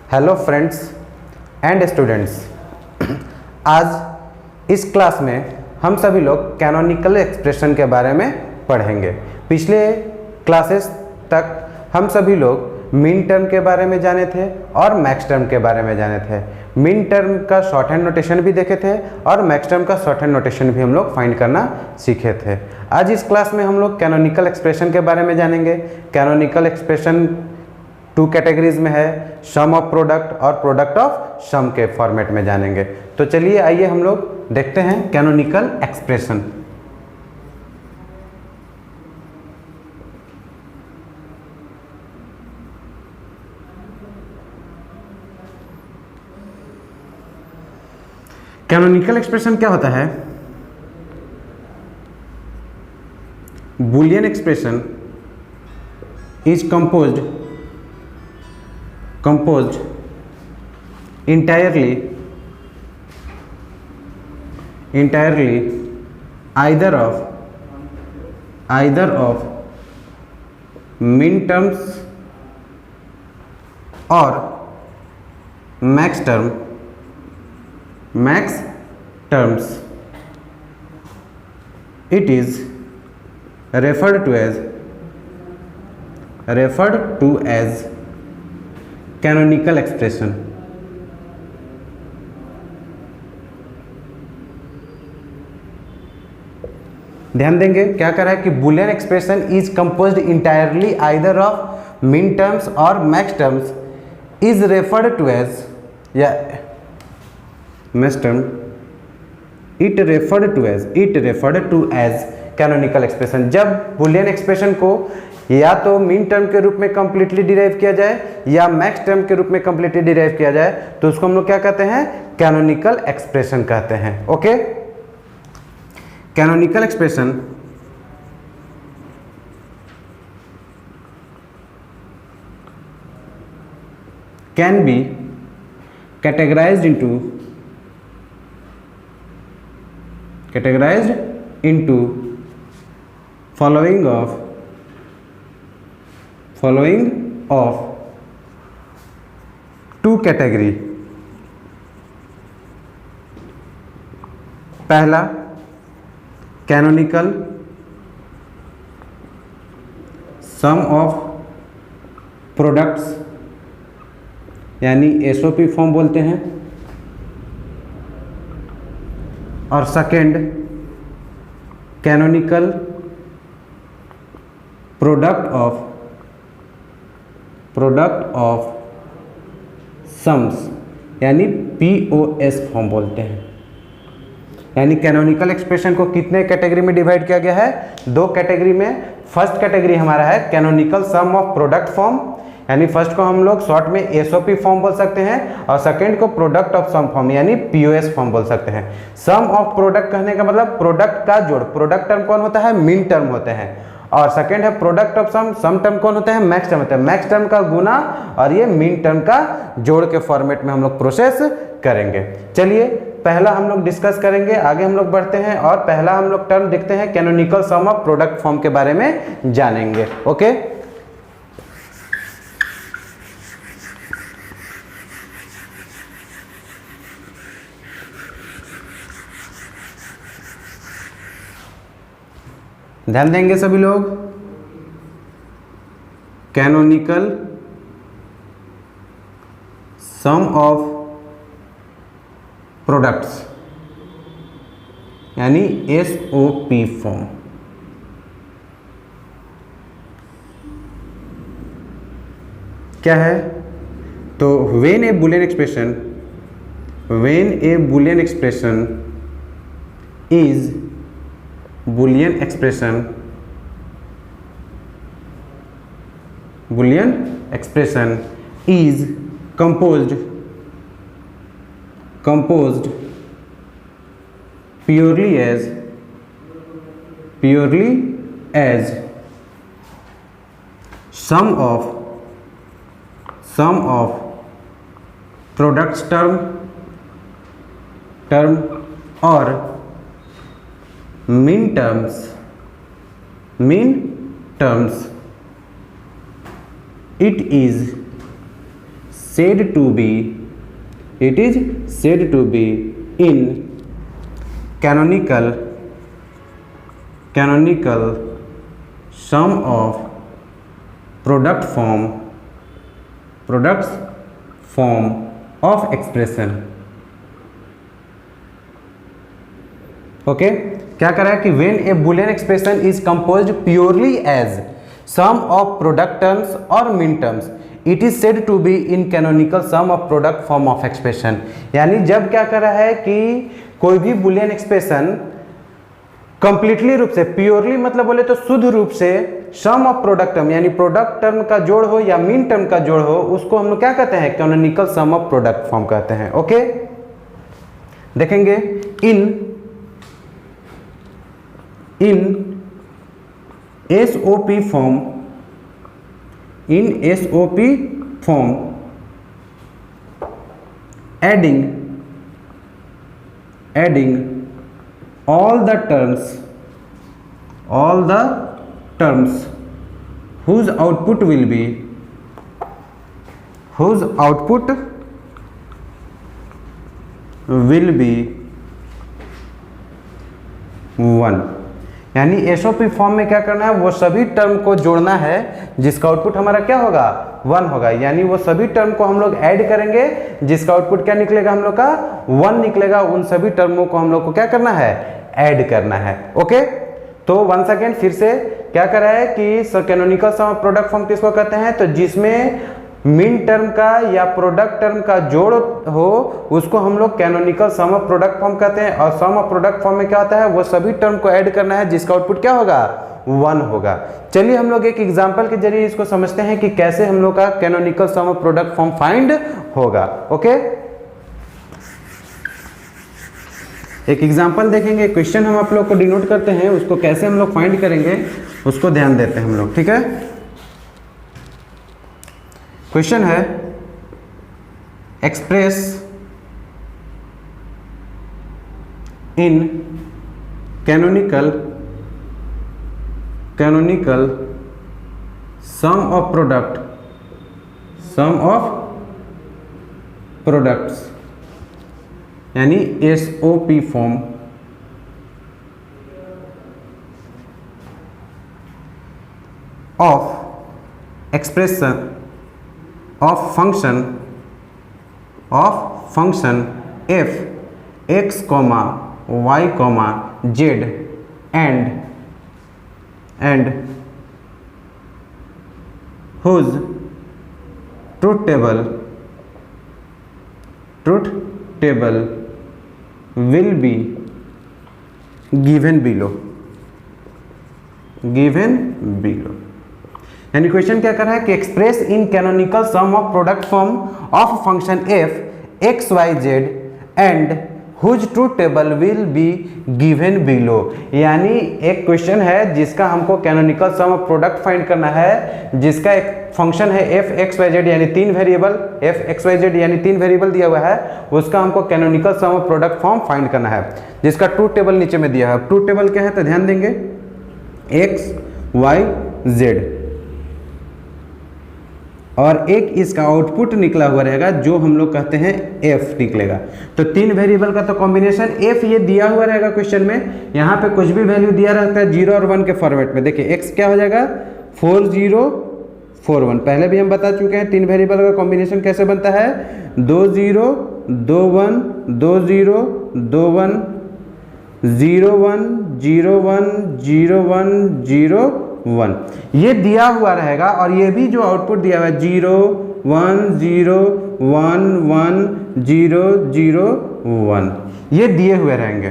Hello friends and students, आज इस class में हम सभी लोग कैनोनिकल एक्सप्रेशन के बारे में पढ़ेंगे। पिछले क्लासेस तक हम सभी लोग मिन टर्म के बारे में जाने थे और मैक्स टर्म के बारे में जाने थे। मिन टर्म का शॉर्ट हैंड नोटेशन भी देखे थे और मैक्स टर्म का शॉर्ट हैंड नोटेशन भी हम लोग फाइंड करना सीखे थे। आज इस क्लास में हम लोग कैनोनिकल एक्सप्रेशन के बारे में जानेंगे। कैनोनिकल एक्सप्रेशन 2 कैटेगरीज में है, सम ऑफ प्रोडक्ट और प्रोडक्ट ऑफ सम के फॉर्मेट में जानेंगे। तो चलिए आइए हम लोग देखते हैं कैनोनिकल एक्सप्रेशन। कैनोनिकल एक्सप्रेशन क्या होता है? Boolean expression is composed entirely either of min terms or max terms. It is referred to as canonical expression. ध्यान देंगे क्या कह रहा है कि Boolean expression is composed entirely either of min terms और max terms, is referred to as या max term it referred to as canonical expression. जब बुलियन एक्सप्रेशन को या तो मिन टर्म के रूप में कंप्लीटली डिराइव किया जाए या मैक्स टर्म के रूप में कंप्लीटली डिराइव किया जाए तो उसको हम लोग क्या कहते हैं? कैनोनिकल एक्सप्रेशन कहते हैं। Okay, canonical expression can be categorized into following of 2 category. पहला कैनोनिकल सम ऑफ प्रोडक्ट्स यानी एसओपी फॉर्म बोलते हैं, और second canonical product of sums यानी पीओएस फॉर्म बोलते हैं। यानी कैनोनिकल एक्सप्रेशन को कितने कैटेगरी में डिवाइड किया गया है? 2 कैटेगरी में। फर्स्ट कैटेगरी हमारा है canonical sum of product form, यानी फर्स्ट को हम लोग शॉर्ट में एसओपी फॉर्म बोल सकते हैं और सेकंड को प्रोडक्ट ऑफ सम फॉर्म यानी पीओएस फॉर्म बोल सकते हैं। सम ऑफ प्रोडक्ट कहने का मतलब प्रोडक्ट का जोड़। प्रोडक्ट टर्म कौन होता है? मिन टर्म होते हैं। और सेकंड है प्रोडक्ट ऑफ सम टर्म कौन होता है? मैक्स टर्म होता है। मैक्स टर्म का गुना और ये मिन टर्म का जोड़ के फॉर्मेट में हम लोग प्रोसेस करेंगे। चलिए पहला हम लोग डिस्कस करेंगे, आगे हम लोग बढ़ते हैं और पहला हम लोग टर्म देखते हैं canonical sum of product form के बारे में जानेंगे। ओके, ध्यान देंगे सभी लोग। कैनोनिकल सम ऑफ प्रोडक्ट्स यानी एसओपी फॉर्म। क्या है? तो when a Boolean expression is Boolean expression is composed purely as sum of products term or min terms it is said to be, it is said to be in canonical sum of products form of expression. Okay क्या कर रहा है कि when a boolean expression is composed purely as sum of product terms or min terms, it is said to be in canonical sum of product form of expression. यानी जब क्या कर रहा है कि कोई भी boolean expression कंप्लीटली रूप से, प्योरली मतलब बोले तो शुद्ध रूप से सम ऑफ प्रोडक्ट टर्म यानी प्रोडक्ट टर्म का जोड़ हो या मीन टर्म का जोड़ हो, उसको हम लोग क्या कहते हैं, canonical sum of product form कहते हैं. ओके देखेंगे in SOP form adding all the terms whose output will be 1. यानी एसओपी फॉर्म में क्या करना है, वो सभी टर्म को जोड़ना है जिसका आउटपुट हमारा क्या होगा, 1 होगा. यानी वो सभी टर्म को हम लोग ऐड करेंगे जिसका आउटपुट क्या निकलेगा, हम लोग का 1 निकलेगा. उन सभी टर्मों को हम लोग को क्या करना है, ऐड करना है. ओके तो वंस अगेन फिर से क्या कर रहा है कि canonical sum of product form किसको कहते हैं, तो जिसमें मीन टर्म का या प्रोडक्ट टर्म का जोड़ हो उसको हम लोग canonical sum of product form कहते हैं. और सम ऑफ प्रोडक्ट फॉर्म में क्या होता है, वो सभी टर्म को ऐड करना है जिसका आउटपुट क्या होगा, 1 होगा. चलिए हम लोग एक एग्जांपल के जरिए इसको समझते हैं कि कैसे हम लोग का canonical sum of product form find होगा. ओके एक एग्जांपल देखेंगे, क्वेश्चन हम आप लोग को डिनोट करते हैं, उसको कैसे हम लोग फाइंड करेंगे उसको ध्यान देते हैं हम लोग. ठीक है क्वेश्चन है express in canonical sum of products यानी SOP form of expression of function f x, y, z and whose truth table will be given below. यानी क्वेश्चन क्या कर रहा है कि express in canonical sum of product form of function f x y z and whose truth table will be given below. यानी एक question है जिसका हमको canonical sum of product find करना है, जिसका एक फंक्शन है f x y z यानी 3 variable, f x y z यानी 3 वेरिएबल दिया हुआ है, उसका हमको canonical sum of product form find करना है जिसका ट्रूथ टेबल नीचे में दिया है. ट्रूथ टेबल क्या है तो ध्यान देंगे, x y z और एक इसका आउटपुट निकला हुआ रहेगा जो हम लोग कहते हैं f निकलेगा. तो 3 वेरिएबल का तो कॉम्बिनेशन f ये दिया हुआ रहेगा क्वेश्चन में. यहाँ पे कुछ भी वैल्यू दिया रहता है 0 और 1 के फॉर्मेट में. देखिए x क्या हो जाएगा 4041. पहले भी हम बता चुके हैं 3 वेरिएबल का कॉम्बिनेशन कैसे बनता है, 20 21 20 21 01 01 01 01 ये दिया हुआ रहेगा. और ये भी जो आउटपुट दिया हुआ है 0 1 0 1 1 0 0 1 ये दिए हुए रहेंगे.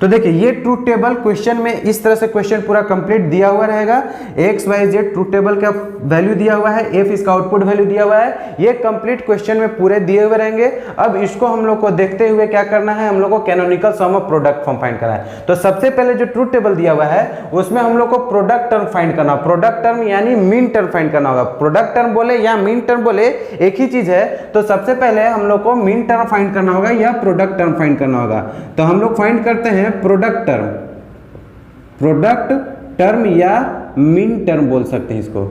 तो देखिए ये ट्रूथ टेबल क्वेश्चन में इस तरह से क्वेश्चन पूरा कंप्लीट दिया हुआ रहेगा. X Y z truth table का वैल्यू दिया हुआ है, एफ इसका आउटपुट वैल्यू दिया हुआ है. ये कंप्लीट क्वेश्चन में पूरे दिए हुए रहेंगे. अब इसको हम लोग को देखते हुए क्या करना है, हम लोग को canonical sum of product form find करना है. तो सबसे पहले जो ट्रूथ टेबल दिया हुआ है उसमें हम लोग को प्रोडक्ट टर्म फाइंड करना, प्रोडक्ट टर्म यानी मीन टर्म फाइंड करना होगा. प्रोडक्ट टर्म बोले या मीन टर्म बोले एक ही चीज है. तो सबसे पहले हम लोग को मीन टर्म फाइंड करना होगा या प्रोडक्ट टर्म फाइंड करना होगा. तो हम लोग फाइंड करते हैं प्रोडक्ट टर्म या मीन टर्म बोल सकते हैं इसको.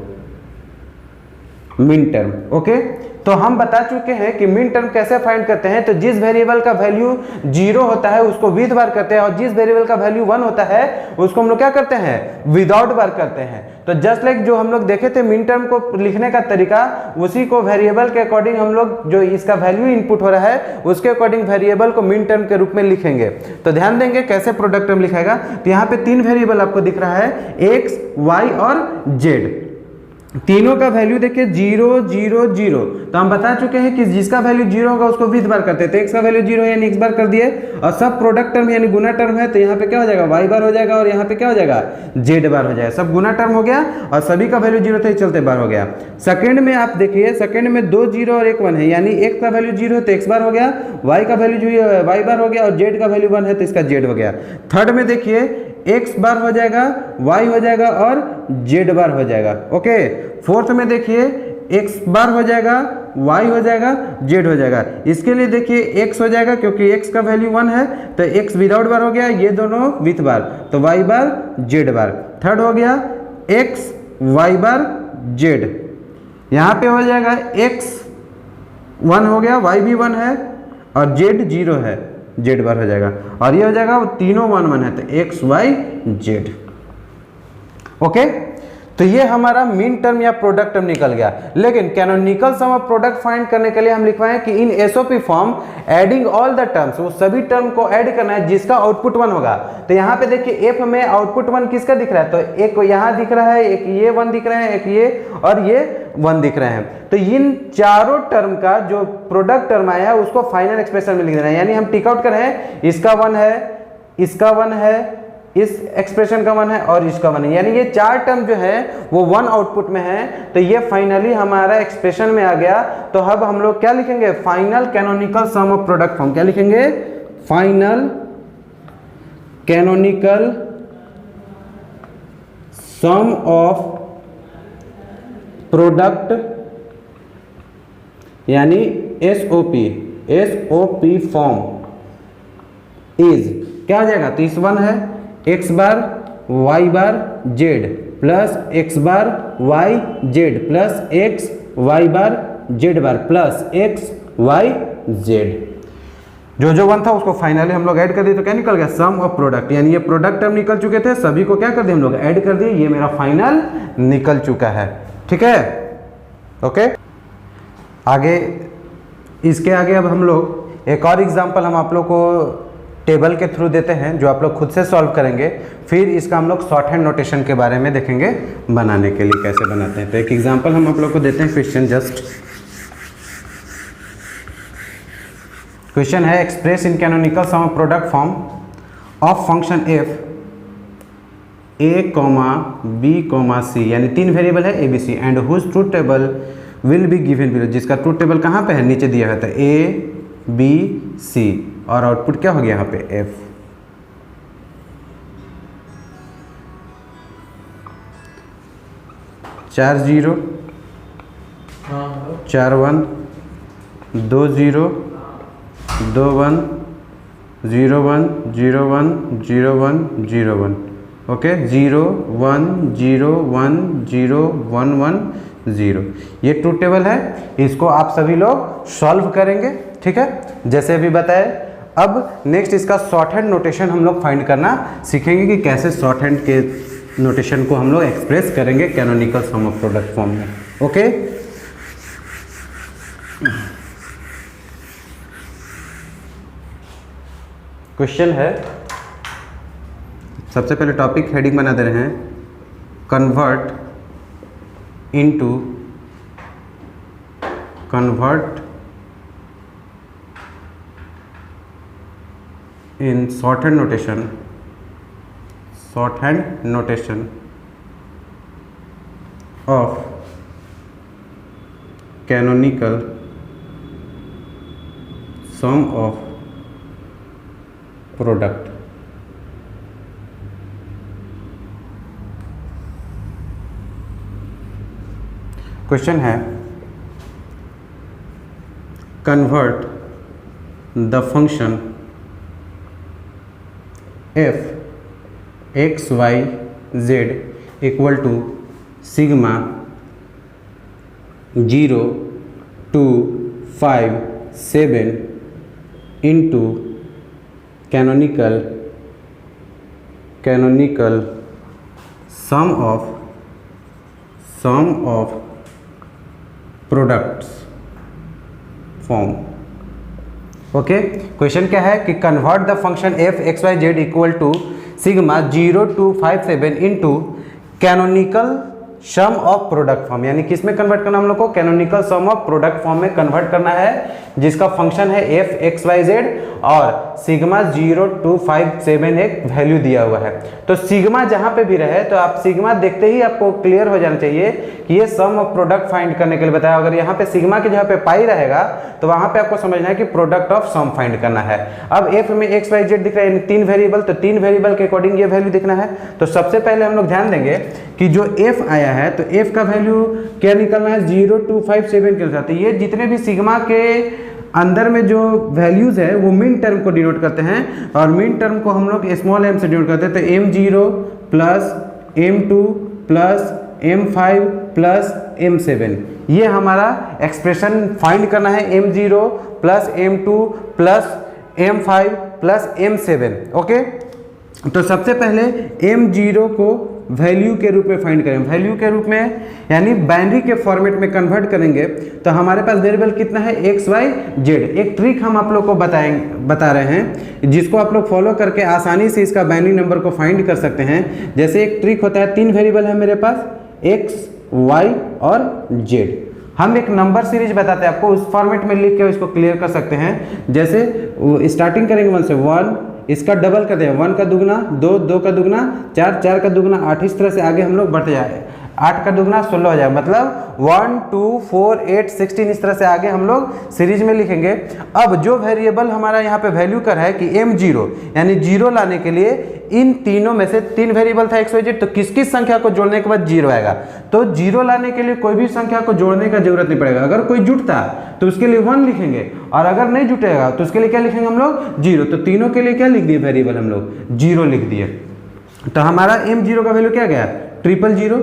Min term. ओके, तो हम बता चुके हैं कि मिन टर्म कैसे फाइंड करते हैं। तो जिस वेरिएबल का वैल्यू 0 होता है उसको विद बार करते हैं, और जिस वेरिएबल का वैल्यू 1 होता है उसको हम लोग क्या करते हैं, विदाउट बार करते हैं। तो जस्ट लाइक जो हम लोग देखे थे मिन टर्म को लिखने का तरीका, उसी को वेरिएबल के अकॉर्डिंग हम लोग जो इसका वैल्यू इनपुट हो रहा है उसके अकॉर्डिंग वेरिएबल को मिन टर्म के रूप में लिखेंगे। तो ध्यान देंगे कैसे प्रोडक्ट टर्म लिखेगा। तो यहाँ पे 3 वेरिएबल आपको दिख रहा है, x, y और z। तीनों का वैल्यू देखिए 0 0 0। तो हम बता चुके हैं कि जिसका वैल्यू 0 होगा उसको विद बार करते हैं। तो x का वैल्यू 0 है यानी x बार कर दिए, और सब प्रोडक्ट टर्म यानी गुना टर्म है तो यहाँ पे क्या हो जाएगा, y बार हो जाएगा, और यहाँ पे क्या हो जाएगा, z बार हो जाएगा। सब गुना टर्म हो गया और सभी का वैल्यू 0 थे चलते बार हो गया। सेकंड में आप देखिए, सेकंड में 2 0 और 1 1 है, यानी x का वैल्यू 0 है तो x बार हो गया, y का वैल्यू y बार हो गया, और z का वैल्यू 1 है तो इसका z हो गया। थर्ड में देखिए x बार हो जाएगा, y हो जाएगा और z बार हो जाएगा। ओके, फोर्थ में देखिए x बार हो जाएगा, y हो जाएगा, z हो जाएगा। इसके लिए देखिए x हो जाएगा क्योंकि x का वैल्यू 1 है तो x विदाउट बार हो गया, ये दोनों विथ बार, तो y बार z बार। थर्ड हो गया x y बार z, यहाँ पे हो जाएगा x 1 हो गया, y भी 1 है और z 0 है, z बार हो जाएगा, और ये हो जाएगा वो तीनों 1 1 है तो x y z। ओके, तो ये हमारा मीन टर्म या प्रोडक्ट टर्म निकल गया। लेकिन canonical sum of product find करने के लिए हम लिखवाएं कि in SOP form adding all the terms, वो सभी टर्म को ऐड करना है जिसका आउटपुट 1 होगा। तो यहाँ पे देखिए एफ में आउटपुट 1 किसका दिख रहा है, तो एक यहाँ दिख रहा है, एक ये 1 दिख रहे हैं, एक ये और ये 1 दिख रहे हैं। तो इन चारों टर्म का जो प्रोडक्ट टर्म आया है उसको फाइनल एक्सप्रेशन में लिख देना है, यानी हम टिक आउट कर रहे हैं, इसका 1 है, इसका 1 है, इस एक्सप्रेशन का 1 है और इसका 1 है, यानी ये 4 टर्म जो है वो 1 आउटपुट में है। तो ये फाइनली हमारा एक्सप्रेशन में आ गया। तो अब हम लोग क्या लिखेंगे, final canonical sum of product form. क्या लिखेंगे, final canonical sum of product यानी एसओपी फॉर्म इज क्या हो जाएगा, तो इस 1 है x bar y bar z plus x bar y z plus x y bar z bar plus x y z। जो 1 था उसको फाइनली हम लोग ऐड कर दिए तो क्या निकल गया, सम ऑफ प्रोडक्ट, यानी ये प्रोडक्ट टर्म निकल चुके थे, सभी को क्या कर दिए हम लोग, ऐड कर दिए, ये मेरा फाइनल निकल चुका है। ठीक है, ओके। आगे इसके आगे अब हम लोग एक और एग्जांपल हम आप लोग को टेबल के थ्रू देते हैं जो आप लोग खुद से सॉल्व करेंगे, फिर इसका हम लोग शॉर्ट हैंड नोटेशन के बारे में देखेंगे बनाने के लिए कैसे बनाते हैं। तो एक एग्जांपल हम आप लोग को देते हैं, क्वेश्चन जस्ट क्वेश्चन है, express in canonical sum of product form of function f a, b, c, यानी 3 वेरिएबल है a b c and whose truth table will be given below, जिसका ट्रूथ टेबल कहाँ पे है, नीचे दिया हुआ था a b c, और आउटपुट क्या हो गया यहाँ पे f। चार 0 4 1 2 0 2 1 0 1 0 1 0 1 0 1। ओके, 0 1 0 1 0 1 1 0, ये ट्रूथ टेबल है। इसको आप सभी लोग सॉल्व करेंगे, ठीक है, जैसे अभी बताए। अब नेक्स्ट इसका शॉर्ट हैंड नोटेशन हम लोग फाइंड करना सीखेंगे कि कैसे शॉर्ट हैंड के नोटेशन को हम लोग एक्सप्रेस करेंगे canonical sum of product form में। ओके, क्वेश्चन है, सबसे पहले टॉपिक हेडिंग बना दे रहे हैं, convert in shorthand notation of canonical sum of product। Question है, convert the function f x y z equal to sigma 0 2 5 7 into canonical sum of products form. Okay, question क्या है कि convert the function F x Y Z equal to sigma 0 2 5 7 into canonical sum of product form, यानी किस में convert करना हम लोग को, canonical sum of product form में कन्वर्ट करना है, जिसका फंक्शन है एफ एक्स वाई जेड और सिग्मा 0 2 5 7 एक वैल्यू दिया हुआ है। तो सिग्मा जहां पे भी रहे तो आप सिग्मा देखते ही आपको क्लियर हो जाना चाहिए कि ये सम ऑफ प्रोडक्ट फाइंड करने के लिए बताया। अगर यहाँ पे सिग्मा की जगह पे पाई रहेगा तो वहां पे आपको समझना है कि प्रोडक्ट ऑफ सम फाइंड करना है। अब एफ में एक्स वाई जेड दिख रहा है, तीन वेरिएबल, तो तीन वेरिएबल के अकॉर्डिंग ये वैल्यू दिखना है। तो सबसे पहले हम लोग ध्यान देंगे कि जो एफ आया है तो एफ का वैल्यू क्या निकलना है, 0 2 5 7 के साथ। ये जितने भी सिग्मा के अंदर में जो वैल्यूज है वो मिन टर्म को डिनोट करते हैं और मिन टर्म को हम लोग स्मॉल m से डिनोट करते हैं। तो m0 plus m2 plus m5 plus m7, ये हमारा एक्सप्रेशन फाइंड करना है, m0 plus m2 plus m5 plus m7। Okay, तो सबसे पहले m0 को वैल्यू के रूप में फाइंड करें, वैल्यू के रूप में यानी बाइनरी के फॉर्मेट में कन्वर्ट करेंगे। तो हमारे पास वेरिएबल कितना है, एक्स वाई जेड। एक ट्रिक हम आप लोग को बता रहे हैं जिसको आप लोग फॉलो करके आसानी से इसका बाइनरी नंबर को फाइंड कर सकते हैं। जैसे एक ट्रिक होता है, तीन वेरिएबल है मेरे पास, एक्स वाई और जेड। हम एक नंबर सीरीज बताते हैं आपको, उस फॉर्मेट में लिख के इसको क्लियर कर सकते हैं। जैसे स्टार्टिंग करेंगे 1 से, 1 इसका डबल कर दें, 1 का दुगना 2, 2 का दुगना 4, 4 का दुगना 8, इस तरह से आगे हम लोग बढ़ते जाए, 8 का दुगना 16 हो जाएगा, मतलब 1 2 4 8 16, इस तरह से आगे हम लोग सीरीज में लिखेंगे। अब जो वेरिएबल हमारा यहाँ पे वैल्यू कर है कि m0 यानी 0 लाने के लिए इन तीनों में से तीन वेरिएबल था एक्स वाई जेड, तो किस किस संख्या को जोड़ने के बाद 0 आएगा। तो 0 लाने के लिए कोई भी संख्या को जोड़ने का जरूरत नहीं पड़ेगा। अगर कोई जुटता तो उसके लिए 1 लिखेंगे और अगर नहीं जुटेगा तो उसके लिए क्या लिखेंगे हम लोग, 0। तो तीनों के लिए क्या लिख दिए वेरिएबल हम लोग, 0 लिख दिए। तो हमारा m0 का वैल्यू क्या गया, 000।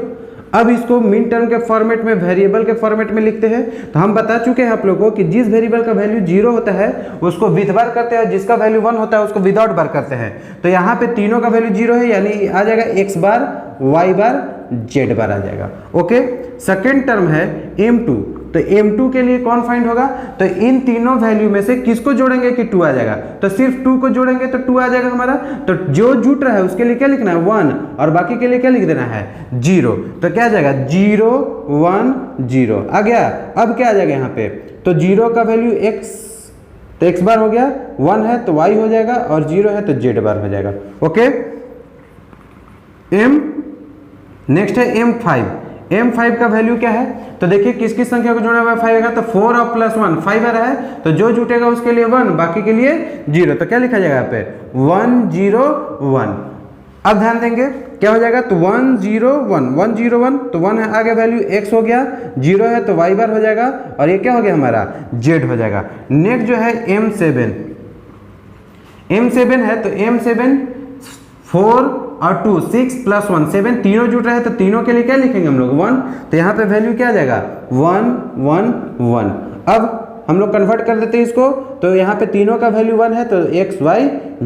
अब इसको मिन टर्म के फॉर्मेट में, वेरिएबल के फॉर्मेट में लिखते हैं। तो हम बता चुके हैं आप लोगों को कि जिस वेरिएबल का वैल्यू 0 होता है उसको विद बार करते हैं, जिसका वैल्यू 1 होता है उसको विदाउट बार करते हैं। तो यहाँ पे तीनों का वैल्यू 0 है, यानी आ जाएगा x bar, y bar, z बार आ जाएगा। ओके, सेकेंड टर्म है m2। तो m2 के लिए कौन फाइंड होगा, तो इन तीनों वैल्यू में से किसको जोड़ेंगे कि 2 आ जाएगा। तो सिर्फ 2 को जोड़ेंगे तो 2 आ जाएगा हमारा। तो जो जुट रहा है उसके लिए क्या लिखना है, 1, और बाकी के लिए क्या लिख देना है, 0। तो क्या आ जाएगा, 0 1 0 आ गया। अब क्या आ जाएगा यहाँ पे, तो 0 का वैल्यू x, तो x बार हो गया, 1 है तो y हो जाएगा और 0 है तो z बार हो जाएगा। ओके, नेक्स्ट है m5। m5 का वैल्यू क्या है, तो देखिए किस किस संख्या को जोड़ा हुआ है, 5 है तो 4 और प्लस 1 5 आ रहा है, तो जो जुटेगा उसके लिए 1, बाकी के लिए 0। तो क्या लिखा जाएगा यहाँ पे, 1 0 1। अब ध्यान देंगे क्या हो जाएगा, तो 1 0 1 1 0 1, तो 1 है आगे वैल्यू x हो गया, 0 है तो y बार हो जाएगा और ये क्या हो गया हमारा, z हो जाएगा। नेक्स्ट जो है m7। m7 है तो m7 4 और 2 6 प्लस 1 7, तीनों जुट रहे हैं तो तीनों के लिए क्या लिखेंगे हम लोग, 1। तो यहाँ पे वैल्यू क्या आ जाएगा, 1 1 1। अब हम लोग कन्वर्ट कर देते हैं इसको, तो यहाँ पे तीनों का वैल्यू 1 है तो x y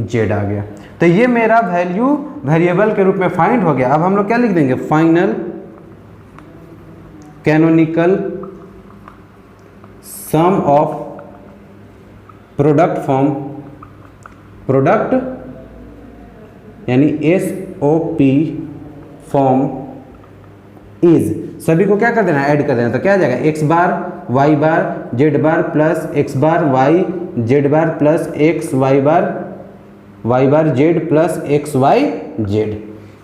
z आ गया। तो ये मेरा वैल्यू वेरिएबल के रूप में फाइंड हो गया। अब हम लोग क्या लिख देंगे, final canonical sum of product form, product यानी SOP फॉर्म इज, सभी को क्या कर देना, ऐड कर देना। तो क्या आ जाएगा, x bar y bar z bar plus x bar y z bar plus x y bar z plus x y z।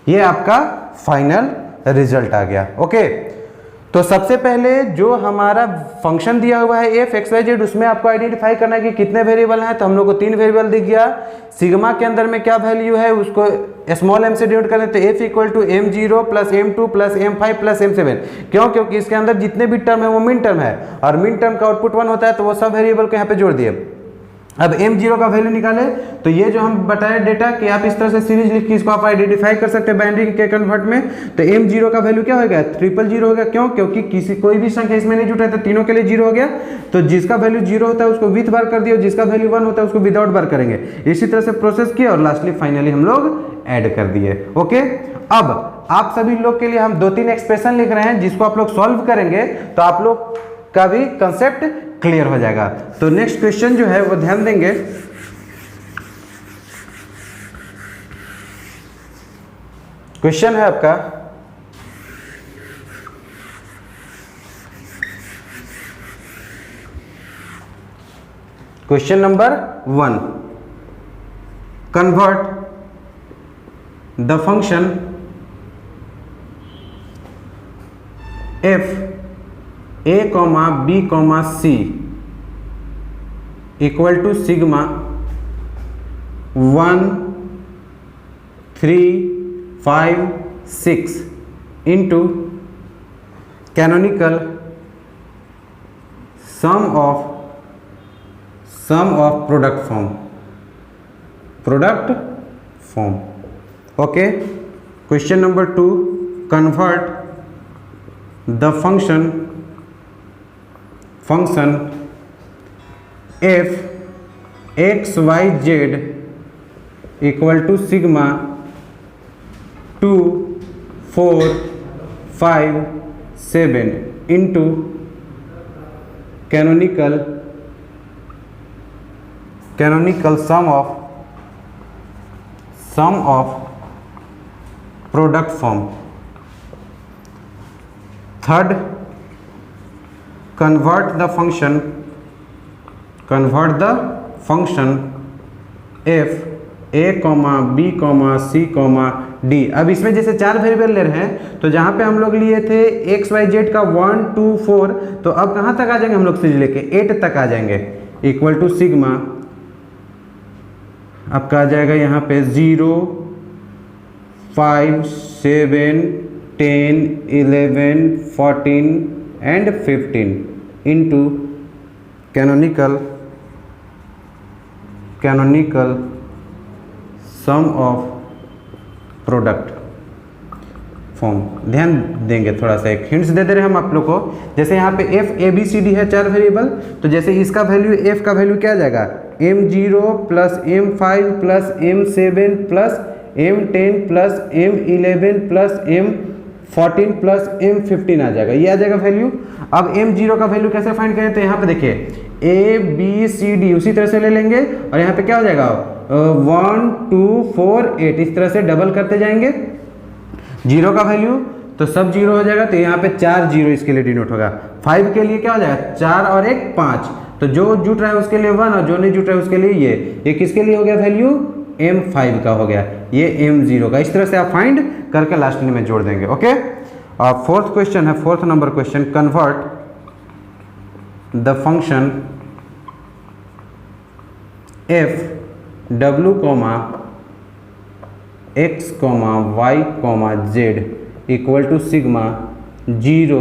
ये आपका फाइनल रिजल्ट आ गया। ओके, तो सबसे पहले जो हमारा फंक्शन दिया हुआ है एफ एक्स वाई जेड, उसमें आपको आइडेंटिफाई करना है कि कितने वेरिएबल हैं। तो हम लोग को 3 वेरिएबल दिख गया। सिग्मा के अंदर में क्या वैल्यू है उसको स्मॉल m से डिनोट कर लेते हैं, f equal to m0 plus m2 plus m5 plus m7। क्यों, क्योंकि इसके अंदर जितने भी टर्म है वो मिन टर्म है और मिन टर्म का आउटपुट 1 होता है, तो वो सब वेरिएबल को यहाँ पे जोड़ दिए। अब m0 का वैल्यू निकाले तो ये जो हम बताए डेटा कि आप इस तरह से सीरीज लिख के इसको आप आइडेंटिफाई कर सकते हैं बाइनरी के कन्वर्ट में। तो m0 का वैल्यू क्या हो गया, 000 हो गया। क्यों? क्योंकि किसी कोई भी संख्या इसमें नहीं जुटा है तो तीनों के लिए 0 हो गया। तो जिसका वैल्यू 0 होता है उसको विथ बार कर दिया, जिसका वैल्यू 1 होता है उसको विदाउट बार करेंगे। इसी तरह से प्रोसेस किया और लास्टली फाइनली हम लोग ऐड कर दिए। ओके, अब आप सभी लोग के लिए हम 2-3 एक्सप्रेशन लिख रहे हैं जिसको आप लोग सॉल्व करेंगे तो आप लोग का भी कंसेप्ट क्लियर हो जाएगा। तो नेक्स्ट क्वेश्चन जो है वो ध्यान देंगे। क्वेश्चन है आपका question number 1, convert the function f a, b, c equal to sigma 1, 3, 5, 6 into canonical sum of product form. Okay, question number 2, convert the function f x y z equal to sigma 2, 4, 5, 7 into canonical sum of product form। Third, convert the function f a, b, c, d। अब इसमें जैसे 4 variable ले रहे हैं तो जहाँ पे हम लोग लिए थे x y z का 1, 2, 4, तो अब कहाँ तक आ जाएंगे हम लोग सीरीज लेके 8 तक आ जाएंगे। इक्वल टू सिग्मा आपका आ जाएगा यहाँ पे 0, 5, 7, 10, 11, 14 and 15 into canonical sum of product form। ध्यान देंगे, थोड़ा सा एक हिंट्स दे दे रहे हैं हम आप लोग को। जैसे यहाँ पे f a b c d है 4 वेरिएबल, तो जैसे इसका वैल्यू f का वैल्यू क्या आ जाएगा, m0 plus m5 plus m7 plus m10 plus m11 plus m14 plus m15 आ जाएगा, ये आ जाएगा वैल्यू। अब m0 का वैल्यू कैसे फाइंड करें, तो यहाँ पे देखिए a b c d उसी तरह से ले लेंगे और यहाँ पे क्या हो जाएगा 1, 2, 4, 8 इस तरह से डबल करते जाएंगे। 0 का वैल्यू तो सब 0 हो जाएगा, तो यहाँ पे 4 0 इसके लिए डिनोट होगा। 5 के लिए क्या हो जाएगा 4 और 1 5, तो जो जुट रहा है उसके लिए 1 और जो नहीं जुट रहा है उसके लिए ये किसके लिए हो गया वैल्यू m5 का हो गया, ये m0 का। इस तरह से आप फाइंड करके लास्ट में जोड़ देंगे। ओके, और फोर्थ क्वेश्चन है, fourth number question, convert the function f w, x, y, z equal to sigma 0,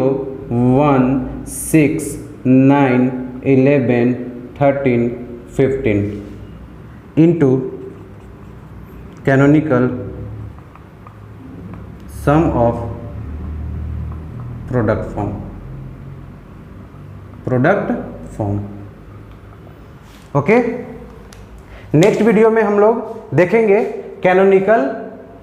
1, 6, 9, 11, 13, 15 into canonical sum of product form. Okay, next video में हम लोग देखेंगे कैनोनिकल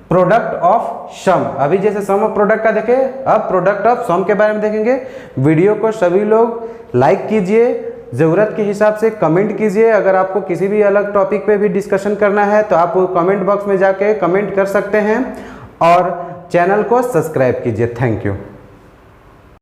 प्रोडक्ट ऑफ सम। अभी जैसे सम ऑफ प्रोडक्ट का देखे, अब प्रोडक्ट ऑफ सम के बारे में देखेंगे। वीडियो को सभी लोग लाइक कीजिए, ज़रूरत के हिसाब से कमेंट कीजिए। अगर आपको किसी भी अलग टॉपिक पे भी डिस्कशन करना है तो आप कमेंट बॉक्स में जाके कमेंट कर सकते हैं और चैनल को सब्सक्राइब कीजिए। Thank you.